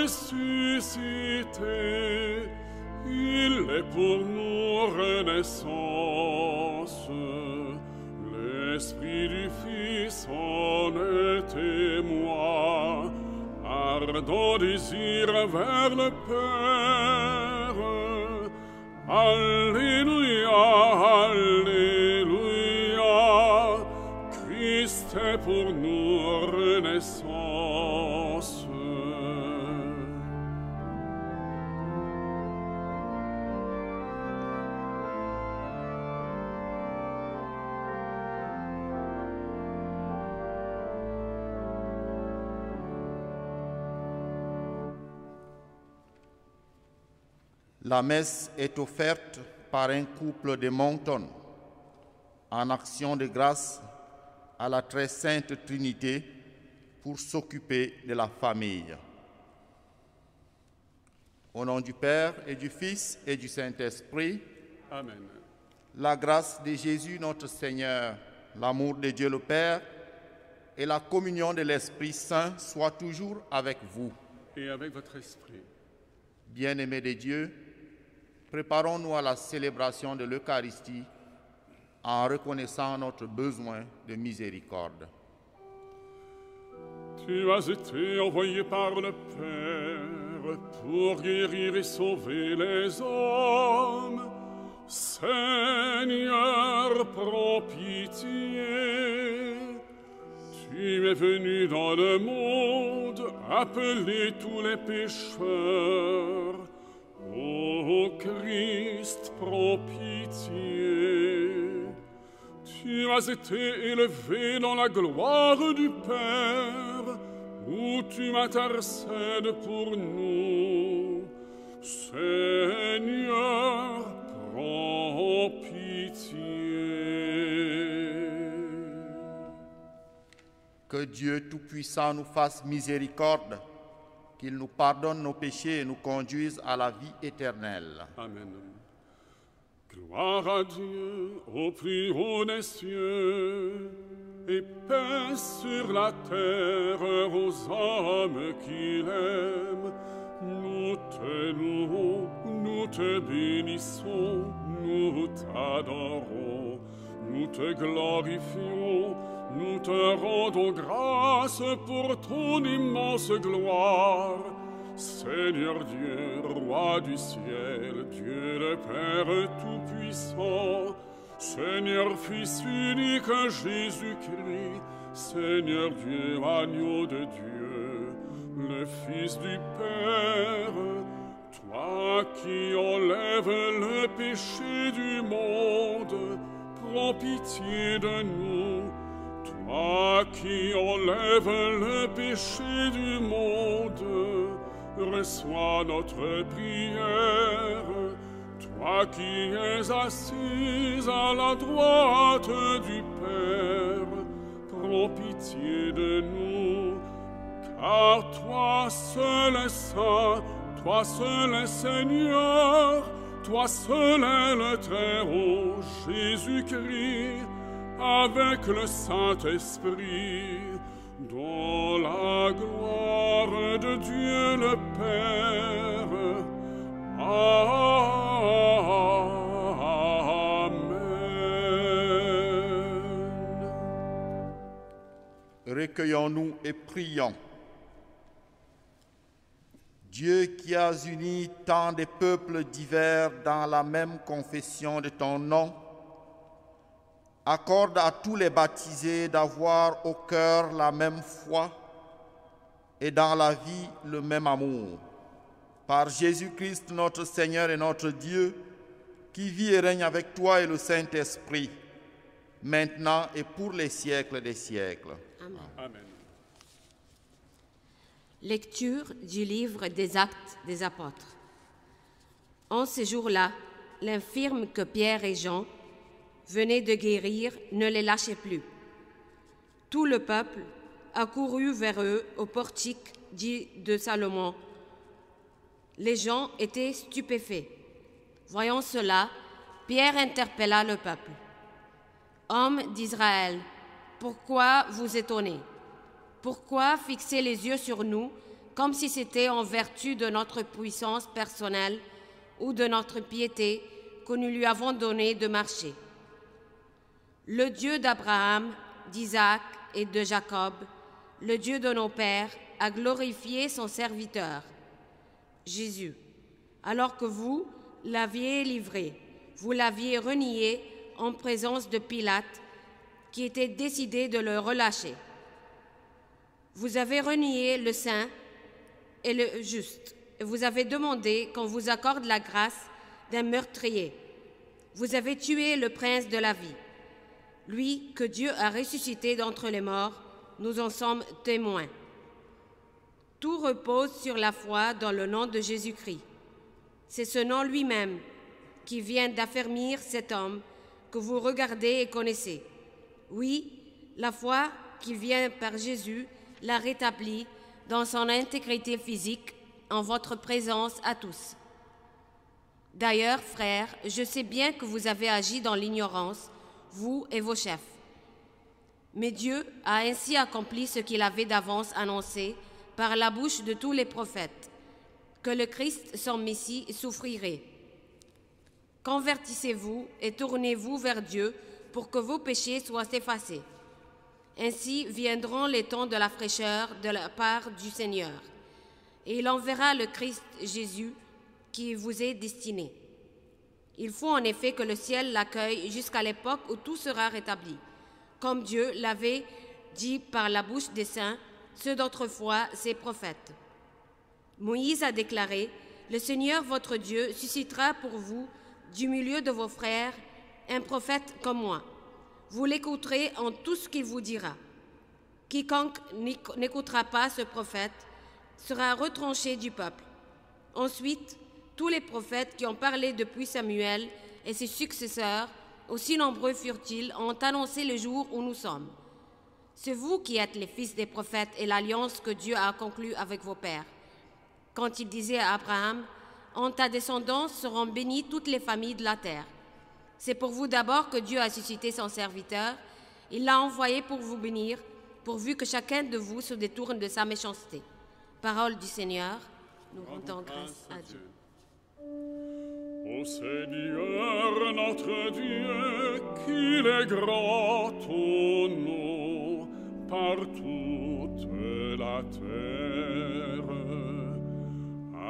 ressuscité, il est pour nous renaissance. L'Esprit du Fils en est témoin, ardent désir vers le Père. Alléluia, Alléluia, Christ est pour nous renaissance. La messe est offerte par un couple de Moncton en action de grâce à la très sainte Trinité pour s'occuper de la famille. Au nom du Père et du Fils et du Saint-Esprit, Amen. la grâce de Jésus notre Seigneur, l'amour de Dieu le Père et la communion de l'Esprit Saint soient toujours avec vous. Et avec votre esprit. Bien-aimés de Dieu, préparons-nous à la célébration de l'Eucharistie en reconnaissant notre besoin de miséricorde. Tu as été envoyé par le Père pour guérir et sauver les hommes. Seigneur, prends pitié. Tu es venu dans le monde appeler tous les pécheurs. Ô Christ, prends pitié. Tu as été élevé dans la gloire du Père, où tu m'intercèdes pour nous. Seigneur, prends pitié. Que Dieu Tout-Puissant nous fasse miséricorde, qu'il nous pardonne nos péchés et nous conduise à la vie éternelle. Amen. Gloire à Dieu au plus haut des cieux, et paix sur la terre aux hommes qu'il aime. Nous te louons, nous te bénissons, nous t'adorons, nous te glorifions, nous te rendons grâce pour ton immense gloire. Seigneur Dieu, Roi du ciel, Dieu le Père tout-puissant, Seigneur Fils unique Jésus-Christ, Seigneur Dieu, agneau de Dieu, le Fils du Père, toi qui enlèves le péché du monde, prends pitié de nous. Toi qui enlèves le péché du monde, reçois notre prière. Toi qui es assise à la droite du Père, prends pitié de nous. Car toi seul es saint, toi seul es Seigneur, toi seul es le Très-Haut, Jésus-Christ, avec le Saint-Esprit, dans la gloire de Dieu le Père. Amen. Recueillons-nous et prions. Dieu qui as uni tant de peuples divers dans la même confession de ton nom, accorde à tous les baptisés d'avoir au cœur la même foi et dans la vie le même amour. Par Jésus-Christ notre Seigneur et notre Dieu, qui vit et règne avec toi et le Saint-Esprit, maintenant et pour les siècles des siècles. Amen. Amen. Lecture du livre des Actes des Apôtres. En ce jour-là, l'infirme que Pierre et Jean venaient de guérir ne les lâchait plus. Tout le peuple accourut vers eux au portique dit de Salomon. Les gens étaient stupéfaits. Voyant cela, Pierre interpella le peuple. « Hommes d'Israël, pourquoi vous étonnez? Pourquoi fixer les yeux sur nous, comme si c'était en vertu de notre puissance personnelle ou de notre piété que nous lui avons donné de marcher. Le Dieu d'Abraham, d'Isaac et de Jacob, le Dieu de nos pères, a glorifié son serviteur, Jésus, alors que vous l'aviez livré, vous l'aviez renié en présence de Pilate, qui était décidé de le relâcher. Vous avez renié le saint et le juste, et vous avez demandé qu'on vous accorde la grâce d'un meurtrier. Vous avez tué le prince de la vie, lui que Dieu a ressuscité d'entre les morts, nous en sommes témoins. Tout repose sur la foi dans le nom de Jésus-Christ. C'est ce nom lui-même qui vient d'affermir cet homme que vous regardez et connaissez. Oui, la foi qui vient par Jésus l'a rétabli dans son intégrité physique en votre présence à tous. D'ailleurs, frères, je sais bien que vous avez agi dans l'ignorance, vous et vos chefs. Mais Dieu a ainsi accompli ce qu'il avait d'avance annoncé par la bouche de tous les prophètes, que le Christ, son Messie, souffrirait. Convertissez-vous et tournez-vous vers Dieu pour que vos péchés soient effacés. Ainsi viendront les temps de la fraîcheur de la part du Seigneur, et il enverra le Christ Jésus qui vous est destiné. Il faut en effet que le ciel l'accueille jusqu'à l'époque où tout sera rétabli, comme Dieu l'avait dit par la bouche des saints, ceux d'autrefois, ses prophètes. Moïse a déclaré, « Le Seigneur votre Dieu suscitera pour vous, du milieu de vos frères, un prophète comme moi. Vous l'écouterez en tout ce qu'il vous dira. Quiconque n'écoutera pas ce prophète sera retranché du peuple. » Ensuite, tous les prophètes qui ont parlé depuis Samuel et ses successeurs, aussi nombreux furent-ils, ont annoncé le jour où nous sommes. C'est vous qui êtes les fils des prophètes et l'alliance que Dieu a conclue avec vos pères. Quand il disait à Abraham, « En ta descendance seront bénies toutes les familles de la terre. » C'est pour vous d'abord que Dieu a suscité son serviteur. Il l'a envoyé pour vous bénir, pourvu que chacun de vous se détourne de sa méchanceté. Parole du Seigneur, nous rendons grâce à Dieu. Ô Seigneur notre Dieu, qu'il est grand ton nom par toute la terre.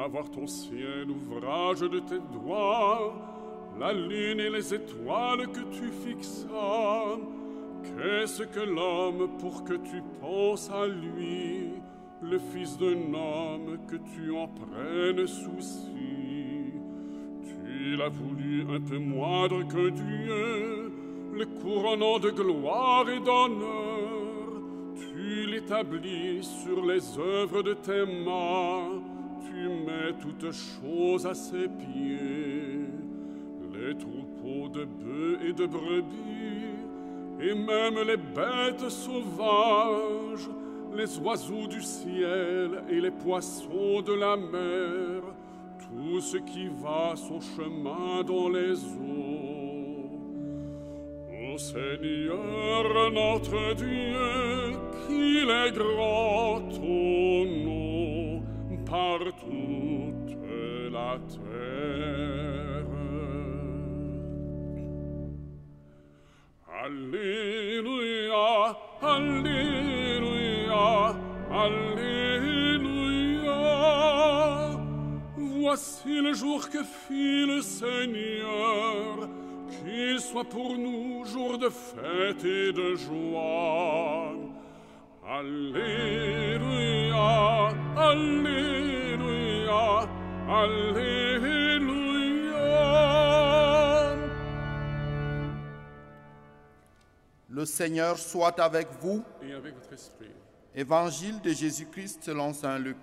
À voir ton ciel, ouvrage de tes doigts, la lune et les étoiles que tu fixas. Qu'est-ce que l'homme pour que tu penses à lui, le fils d'un homme que tu en prennes souci? Tu l'as voulu un peu moindre que Dieu, le couronnant de gloire et d'honneur. Tu l'établis sur les œuvres de tes mains, tu mets toutes choses à ses pieds. Les troupeaux de bœufs et de brebis, et même les bêtes sauvages, les oiseaux du ciel et les poissons de la mer, tout ce qui va son chemin dans les eaux. Ô Seigneur notre Dieu, qu'il est grand ton nom par toute la terre. Alléluia, Alléluia, Alléluia. Voici le jour que fit le Seigneur, qu'il soit pour nous jour de fête et de joie. Alléluia, Alléluia, Alléluia. Le Seigneur soit avec vous. Et avec votre esprit. Évangile de Jésus-Christ selon saint Luc.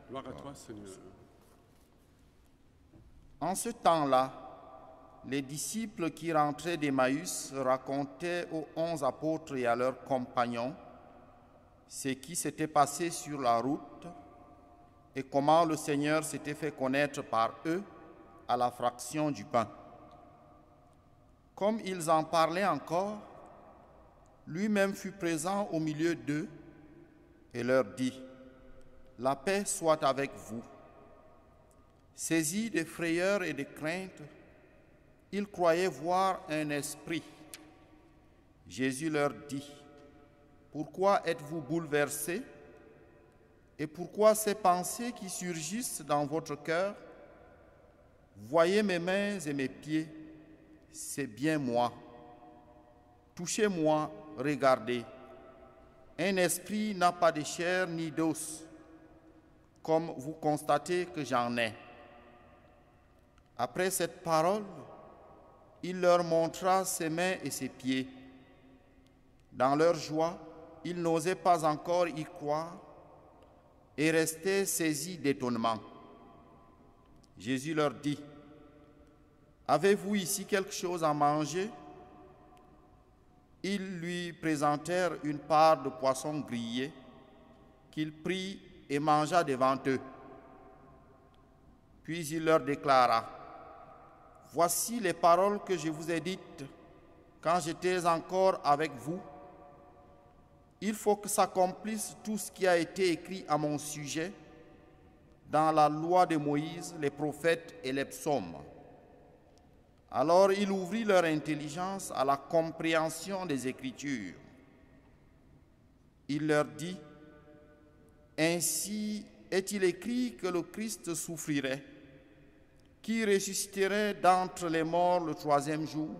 Gloire à toi, Seigneur. En ce temps-là, les disciples qui rentraient d'Emmaüs racontaient aux 11 apôtres et à leurs compagnons ce qui s'était passé sur la route et comment le Seigneur s'était fait connaître par eux à la fraction du pain. Comme ils en parlaient encore, lui-même fut présent au milieu d'eux et leur dit, La paix soit avec vous. » Saisis de frayeur et de crainte, ils croyaient voir un esprit. Jésus leur dit, « Pourquoi êtes-vous bouleversés? Et pourquoi ces pensées qui surgissent dans votre cœur? Voyez mes mains et mes pieds, c'est bien moi. Touchez-moi, regardez. Un esprit n'a pas de chair ni d'os, comme vous constatez que j'en ai. » Après cette parole, il leur montra ses mains et ses pieds. Dans leur joie, ils n'osaient pas encore y croire et restaient saisis d'étonnement. Jésus leur dit, « Avez-vous ici quelque chose à manger? » Ils lui présentèrent une part de poisson grillé qu'il prit et mangea devant eux. Puis il leur déclara, « Voici les paroles que je vous ai dites quand j'étais encore avec vous. Il faut que s'accomplisse tout ce qui a été écrit à mon sujet dans la loi de Moïse, les prophètes et les psaumes. » Alors il ouvrit leur intelligence à la compréhension des Écritures. Il leur dit, « Ainsi est-il écrit que le Christ souffrirait, qui ressusciterait d'entre les morts le troisième jour,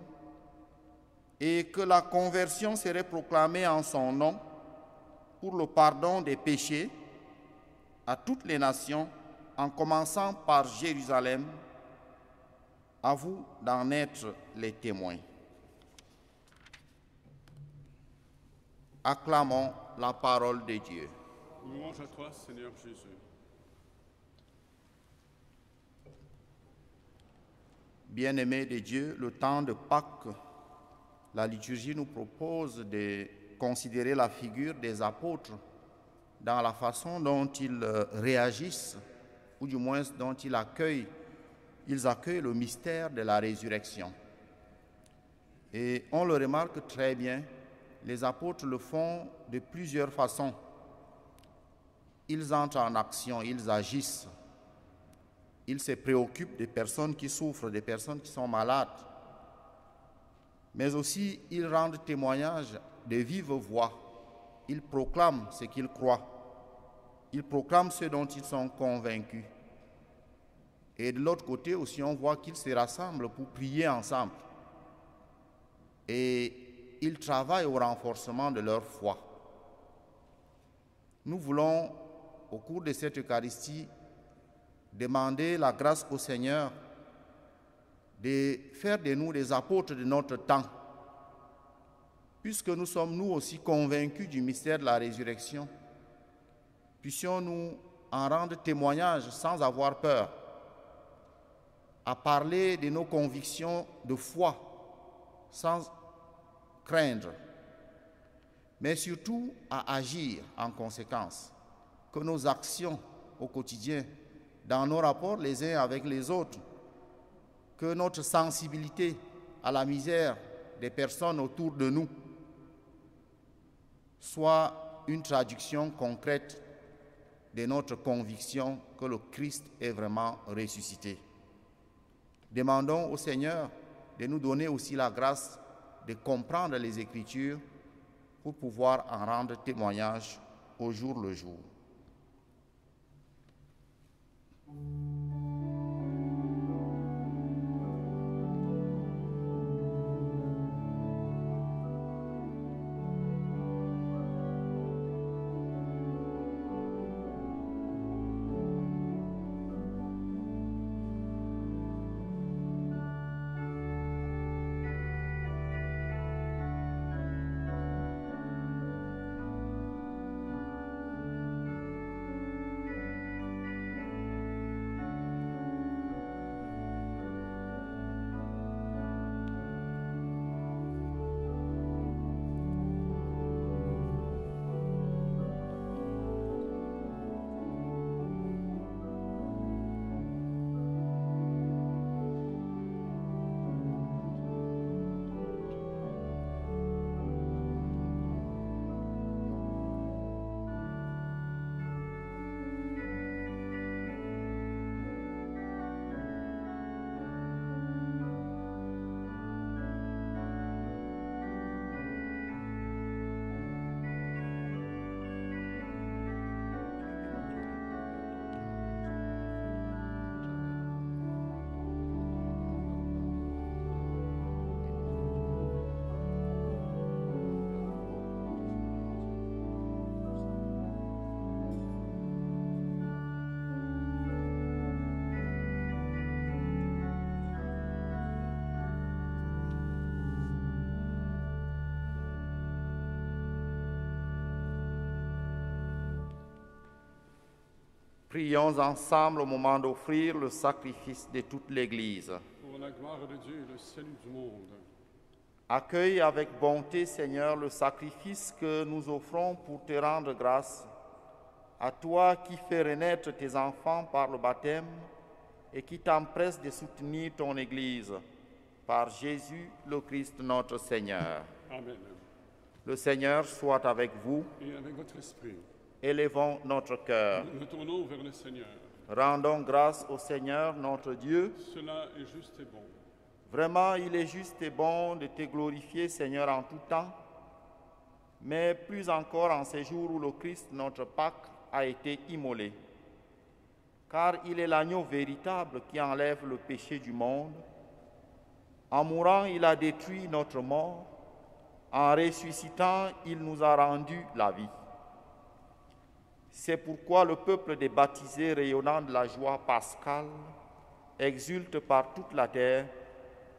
et que la conversion serait proclamée en son nom pour le pardon des péchés à toutes les nations, en commençant par Jérusalem. À vous d'en être les témoins. » Acclamons la parole de Dieu. Louange à toi, Seigneur Jésus. Bien-aimés de Dieu, le temps de Pâques, la liturgie nous propose de considérer la figure des apôtres dans la façon dont ils réagissent, ou du moins dont ils accueillent le mystère de la résurrection. Et on le remarque très bien, les apôtres le font de plusieurs façons. Ils entrent en action, ils agissent. Ils se préoccupent des personnes qui souffrent, des personnes qui sont malades. Mais aussi, ils rendent témoignage de vive voix. Ils proclament ce qu'ils croient. Ils proclament ce dont ils sont convaincus. Et de l'autre côté aussi, on voit qu'ils se rassemblent pour prier ensemble. Et ils travaillent au renforcement de leur foi. Nous voulons, au cours de cette Eucharistie, demander la grâce au Seigneur de faire de nous des apôtres de notre temps. Puisque nous sommes nous aussi convaincus du mystère de la résurrection, puissions-nous en rendre témoignage sans avoir peur, à parler de nos convictions de foi sans craindre, mais surtout à agir en conséquence, que nos actions au quotidien, dans nos rapports les uns avec les autres, que notre sensibilité à la misère des personnes autour de nous soit une traduction concrète de notre conviction que le Christ est vraiment ressuscité. Demandons au Seigneur de nous donner aussi la grâce de comprendre les Écritures pour pouvoir en rendre témoignage au jour le jour. Prions ensemble au moment d'offrir le sacrifice de toute l'Église. Pour la gloire de Dieu et le salut du monde. Accueille avec bonté, Seigneur, le sacrifice que nous offrons pour te rendre grâce, à toi qui fais renaître tes enfants par le baptême et qui t'empresse de soutenir ton Église, par Jésus le Christ notre Seigneur. Amen. Le Seigneur soit avec vous. Et avec votre esprit. Élevons notre cœur. Nous nous tournons vers le Seigneur. Rendons grâce au Seigneur notre Dieu. Cela est juste et bon. Vraiment, il est juste et bon de te glorifier, Seigneur, en tout temps, mais plus encore en ces jours où le Christ, notre Pâque, a été immolé. Car il est l'agneau véritable qui enlève le péché du monde. En mourant, il a détruit notre mort. En ressuscitant, il nous a rendu la vie. C'est pourquoi le peuple des baptisés, rayonnant de la joie pascale, exulte par toute la terre,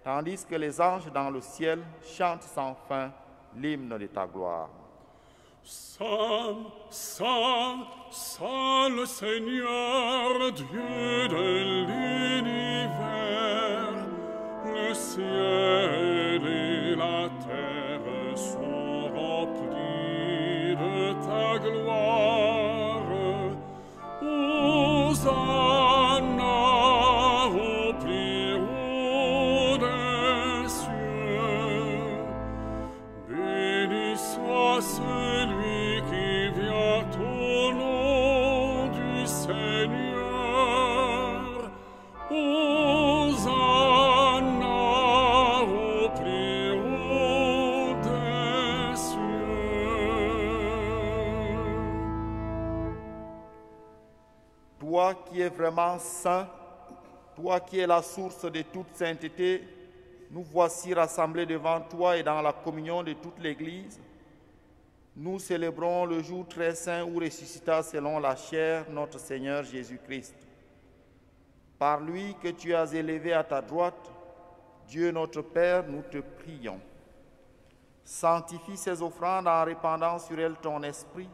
tandis que les anges dans le ciel chantent sans fin l'hymne de ta gloire. Saint, Saint, Saint le Seigneur, Dieu de l'univers, le ciel et la terre sont remplis de ta gloire. Hosanna au plus haut des cieux. Béni soit celui qui vient au nom du Seigneur. Hosanna au plus haut des cieux. Toi qui es vraiment saint, toi qui es la source de toute sainteté, nous voici rassemblés devant toi et dans la communion de toute l'Église. Nous célébrons le jour très saint où ressuscita selon la chair notre Seigneur Jésus-Christ. Par lui que tu as élevé à ta droite, Dieu notre Père, nous te prions. Sanctifie ces offrandes en répandant sur elles ton esprit,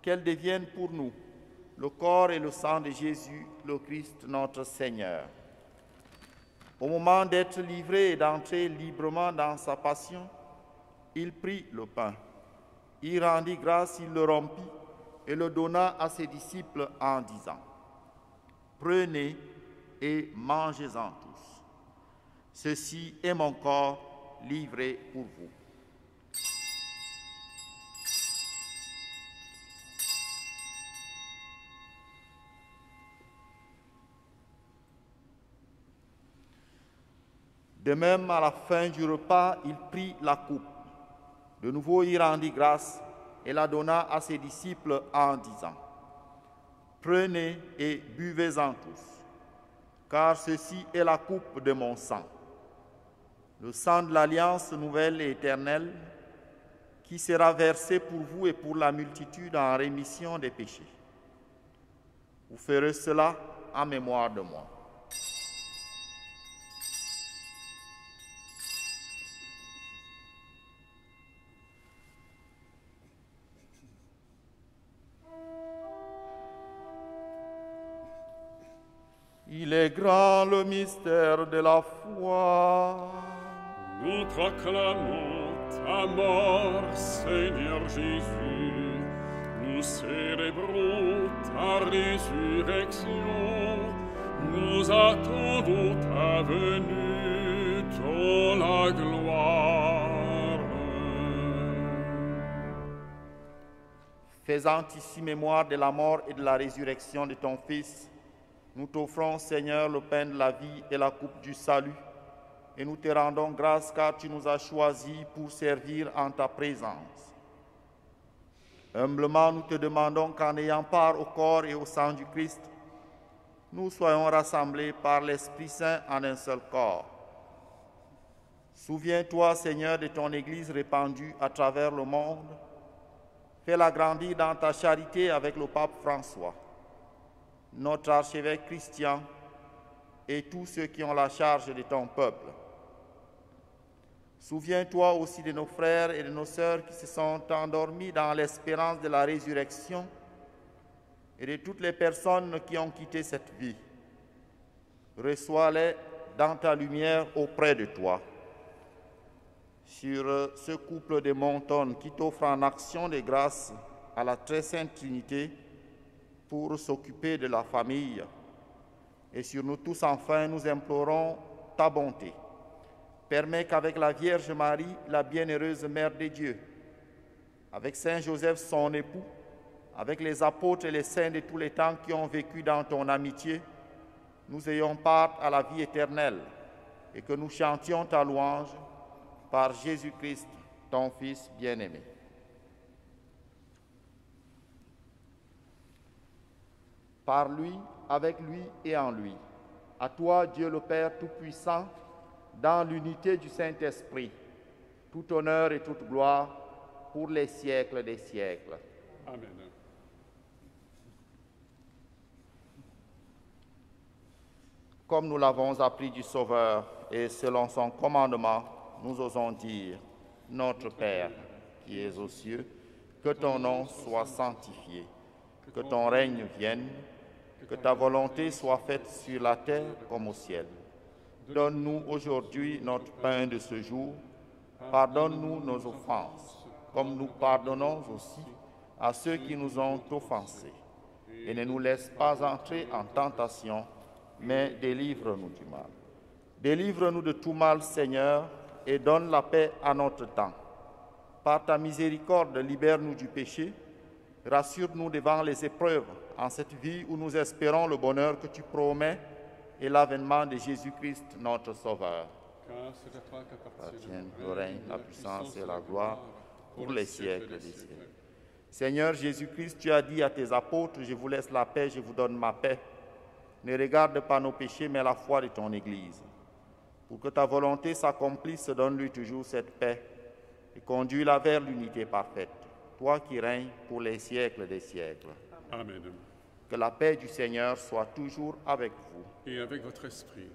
qu'elles deviennent pour nous le corps et le sang de Jésus, le Christ notre Seigneur. Au moment d'être livré et d'entrer librement dans sa passion, il prit le pain. Il rendit grâce, il le rompit et le donna à ses disciples en disant : « Prenez et mangez-en tous. Ceci est mon corps livré pour vous. » De même, à la fin du repas, il prit la coupe. De nouveau, il rendit grâce et la donna à ses disciples en disant : « Prenez et buvez-en tous, car ceci est la coupe de mon sang, le sang de l'alliance nouvelle et éternelle, qui sera versé pour vous et pour la multitude en rémission des péchés. Vous ferez cela en mémoire de moi. » Il est grand le mystère de la foi. Nous proclamons ta mort, Seigneur Jésus. Nous célébrons ta résurrection. Nous attendons ta venue dans la gloire. Faisant ici mémoire de la mort et de la résurrection de ton Fils, nous t'offrons, Seigneur, le pain de la vie et la coupe du salut, et nous te rendons grâce car tu nous as choisis pour servir en ta présence. Humblement, nous te demandons qu'en ayant part au corps et au sang du Christ, nous soyons rassemblés par l'Esprit Saint en un seul corps. Souviens-toi, Seigneur, de ton Église répandue à travers le monde. Fais-la grandir dans ta charité avec le pape François, notre archevêque Christian et tous ceux qui ont la charge de ton peuple. Souviens-toi aussi de nos frères et de nos sœurs qui se sont endormis dans l'espérance de la résurrection et de toutes les personnes qui ont quitté cette vie. Reçois-les dans ta lumière auprès de toi. Sur ce couple de Monton qui t'offre en action de grâce à la très sainte Trinité pour s'occuper de la famille. Et sur nous tous, enfin, nous implorons ta bonté. Permets qu'avec la Vierge Marie, la bienheureuse Mère de Dieu, avec Saint Joseph, son époux, avec les apôtres et les saints de tous les temps qui ont vécu dans ton amitié, nous ayons part à la vie éternelle et que nous chantions ta louange par Jésus-Christ, ton Fils bien-aimé. Par lui, avec lui et en lui, à toi, Dieu le Père Tout-Puissant, dans l'unité du Saint-Esprit, tout honneur et toute gloire pour les siècles des siècles. Amen. Comme nous l'avons appris du Sauveur et selon son commandement, nous osons dire, Notre Père, qui es aux cieux, que ton nom soit sanctifié, que ton règne vienne, que ta volonté soit faite sur la terre comme au ciel. Donne-nous aujourd'hui notre pain de ce jour. Pardonne-nous nos offenses, comme nous pardonnons aussi à ceux qui nous ont offensés. Et ne nous laisse pas entrer en tentation, mais délivre-nous du mal. Délivre-nous de tout mal, Seigneur, et donne la paix à notre temps. Par ta miséricorde, libère-nous du péché, rassure-nous devant les épreuves en cette vie où nous espérons le bonheur que tu promets et l'avènement de Jésus-Christ, notre Sauveur. Car c'est à toi qu'appartient Le règne, la puissance et la gloire pour les siècles des siècles. Seigneur Jésus-Christ, tu as dit à tes apôtres, je vous laisse la paix, je vous donne ma paix. Ne regarde pas nos péchés, mais la foi de ton Église. Pour que ta volonté s'accomplisse, donne-lui toujours cette paix et conduis-la vers l'unité parfaite, toi qui règnes pour les siècles des siècles. Amen. Que la paix du Seigneur soit toujours avec vous. Et avec votre esprit.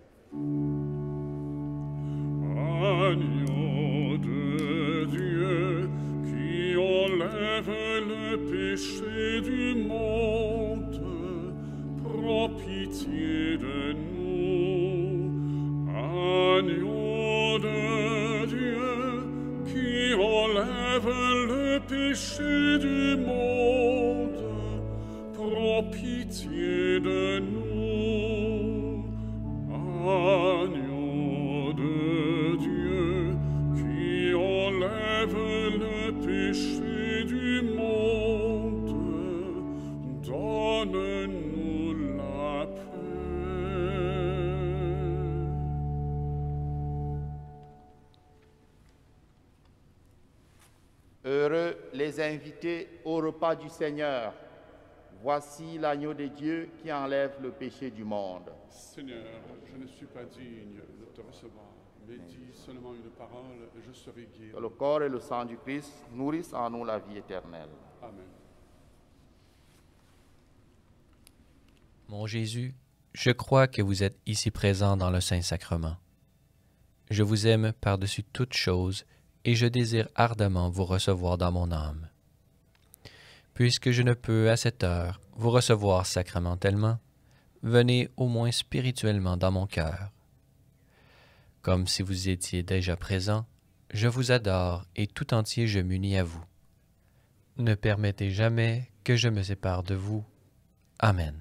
Agneau de Dieu, qui enlève le péché du monde, prends pitié de nous. Agneau de Dieu, qui enlève le péché du monde, prends pitié de nous. Agneau de Dieu, qui enlève le péché du monde, donne-nous la paix. Heureux les invités au repas du Seigneur. Voici l'agneau de Dieu qui enlève le péché du monde. Seigneur, je ne suis pas digne de te recevoir, mais dis seulement une parole et je serai guéri. Que le corps et le sang du Christ nourrissent en nous la vie éternelle. Amen. Mon Jésus, je crois que vous êtes ici présent dans le Saint-Sacrement. Je vous aime par-dessus toutes choses et je désire ardemment vous recevoir dans mon âme. Puisque je ne peux à cette heure vous recevoir sacramentellement, venez au moins spirituellement dans mon cœur. Comme si vous étiez déjà présent, je vous adore et tout entier je m'unis à vous. Ne permettez jamais que je me sépare de vous. Amen.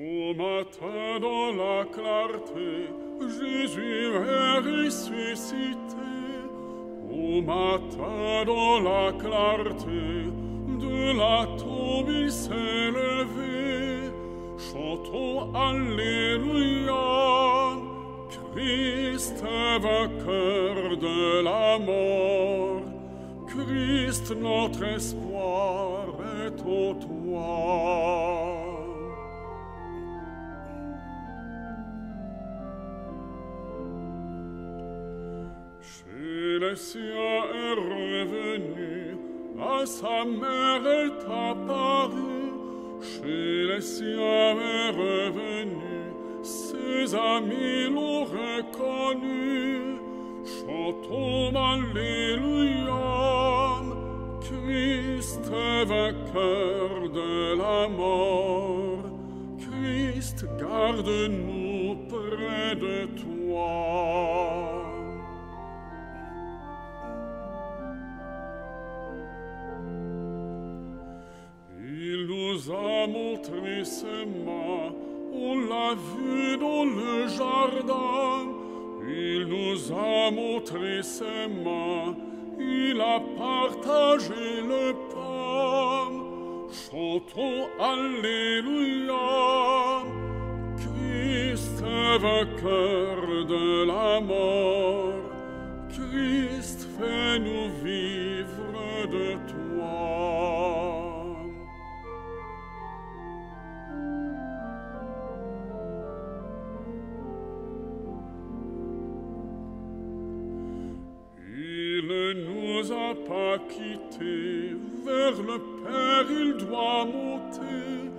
Au matin dans la clarté, Jésus est ressuscité. Au matin dans la clarté, de la tombe il s'est levé. Chantons Alléluia, Christ vainqueur de la mort. Christ notre espoir est en toi. Le ciel est revenu, à sa mère est apparu. chez les siens est revenu, ses amis l'ont reconnu. Chantons Alléluia, Christ est vainqueur de la mort. Christ, garde-nous près de toi. Il nous a montré ses mains, on l'a vu dans le jardin. Il nous a montré ses mains, il a partagé le pain. Chantons Alléluia, Christ est vainqueur de la mort. Christ, fais-nous vivre de toi. Il ne nous a pas quittés, vers le Père il doit monter.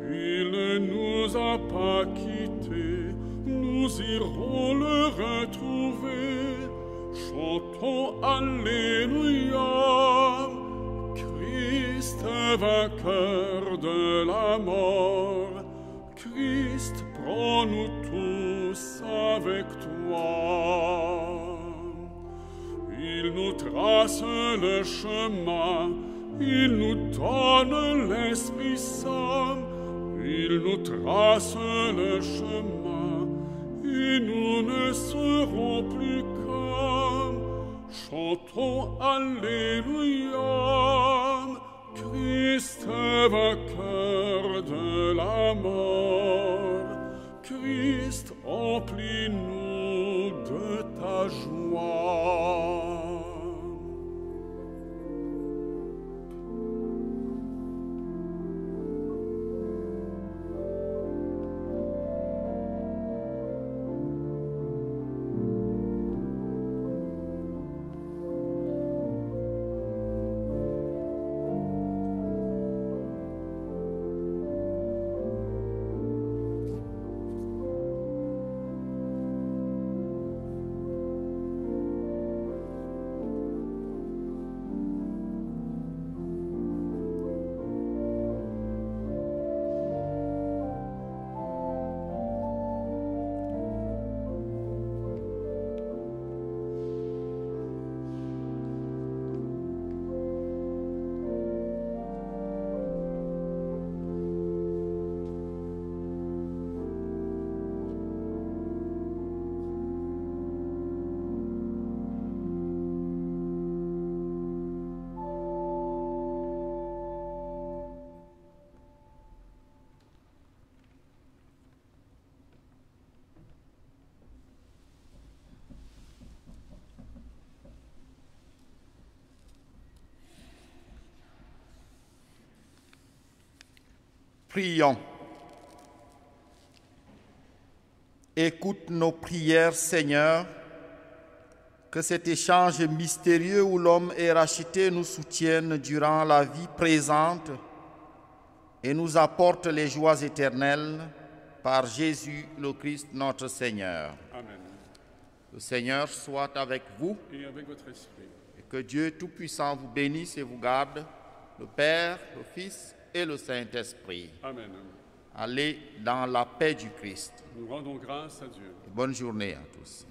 Il ne nous a pas quittés, nous irons le retrouver. Chantons Alléluia, Christ est vainqueur de la mort. Christ, prends-nous tous avec toi. Il nous trace le chemin, il nous donne l'Esprit Saint. Il nous trace le chemin, et nous ne serons plus comme. Chantons Alléluia, Christ est vainqueur de la mort. Christ, emplis-nous de ta joie. Prions. Écoute nos prières, Seigneur, que cet échange mystérieux où l'homme est racheté nous soutienne durant la vie présente et nous apporte les joies éternelles par Jésus le Christ notre Seigneur. Amen. Le Seigneur soit avec vous Et avec votre esprit. et que Dieu Tout-Puissant vous bénisse et vous garde, le Père, le Fils et le Saint-Esprit. Amen. Allez dans la paix du Christ. Nous rendons grâce à Dieu. Bonne journée à tous.